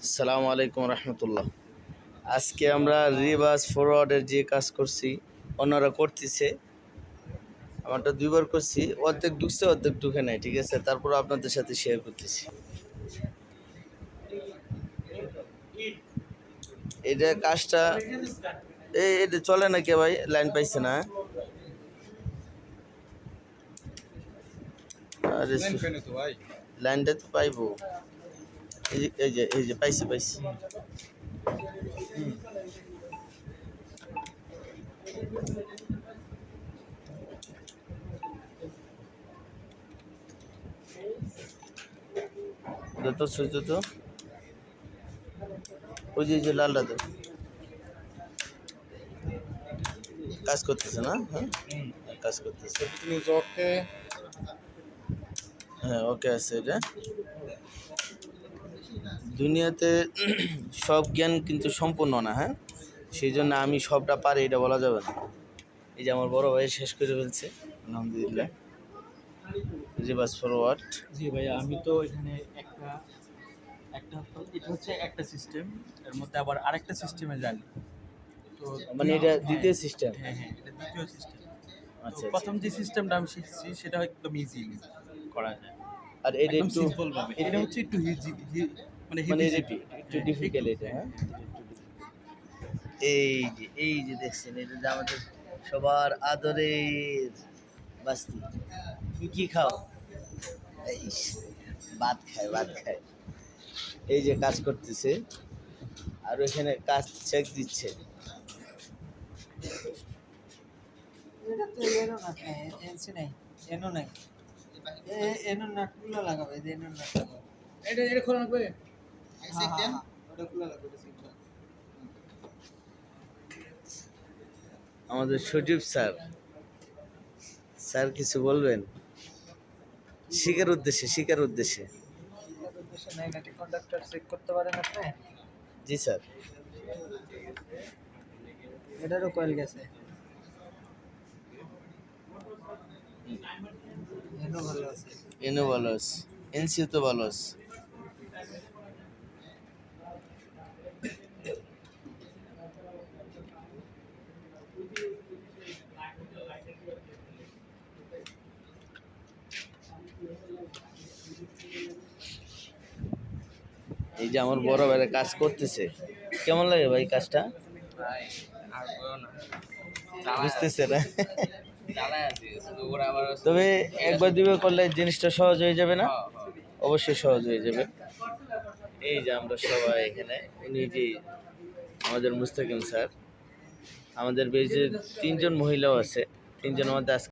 আসসালামু আলাইকুম রহমতুল্লাহ। আজকে আমরা রিভার্স ফরওয়ার্ডের যে কাজ করছি অন্যরা করতেছে, আমারটা দুইবার করছি, অর্ধেক ঢুকছে অর্ধেক ঢুকে নাই, ঠিক আছে। তারপর আপনাদের সাথে শেয়ার করতেছি। এটা কাজটা এটা চলে না কে ভাই, লাইন পাইছে না? আরে লাইনটা তো পাইবো। এই যে পাইছি পাইছি। তো সুইচ তো ওই যে লালটা তো কাজ করতেছে না? হ্যাঁ, কাজ করতেছে। হ্যাঁ, ওকে আছে। এটা দুনিয়াতে সব জ্ঞান কিন্তু সম্পূর্ণ না, হ্যাঁ, সেই জন্য আমি সবটা পারি এটা বলা যাবে না। এই যে আমার বড় ভাই শেষ করে ফেলছে, আলহামদুলিল্লাহ। Reverse forward. জি ভাইয়া, আমি তো এখানে একটা একটা এটা হচ্ছে একটা সিস্টেম, এর মধ্যে আবার আরেকটা সিস্টেমে জানি। তো মানে এটা দ্বিতীয় সিস্টেম। হ্যাঁ হ্যাঁ, এটা দ্বিতীয় সিস্টেম। আচ্ছা তো আচ্ছা। প্রথম যে সিস্টেমটা আমি শিখছি সেটা একদম ইজি করা যায়, আর এটা একদম একটু সিম্পল ভাবে। এটা হচ্ছে একটু মানে মানে হেভি, একটু ডিফিকাল্ট এটা, হ্যাঁ। এই যে দেখছেন, এটা যে আমাদের সবার আদরের বাস্তি। তুমি কি খাও? এই ভাত খায়, ভাত খায়। এই যে কাজ করতেছে, আর ওইখানে কাজ চেক দিচ্ছে। এটা তো এনো না, এনসি নাই, এনো নাই, এনো নাটগুলো লাগাবে, এনো নাট লাগাবে। এটা খোলা লাগবে। ওটা খুলে লাগবে, এটা সিস্টেম। আমাদের সজীব স্যার, স্যার কিছু বলবেন? শিকার উদ্দেশ্যে, শিকার উদ্দেশ্যে। এটার উদ্দেশ্যে নেগেটিভ কন্ডাক্টর চেক করতে পারেন আপনি। জি স্যার। এটারও কয়েল গেছে, এনো ভালো আছে। এনও ভালো আছে, এনসিও তো ভালো আছে। এই যে আমার বড় ভাইরা কাজ করতেছে, কেমন লাগে ভাই কাজটা? বুঝতেছে না? তবে একবার দুইবার করলে জিনিসটা সহজ হয়ে যাবে না? অবশ্যই সহজ হয়ে যাবে। এই যে আমরা সবাই এখানে, উনি যে আমাদের মুস্তাকিম স্যার, আমাদের বেজে তিনজন মহিলাও আছে, তিনজনের মধ্যে আজকে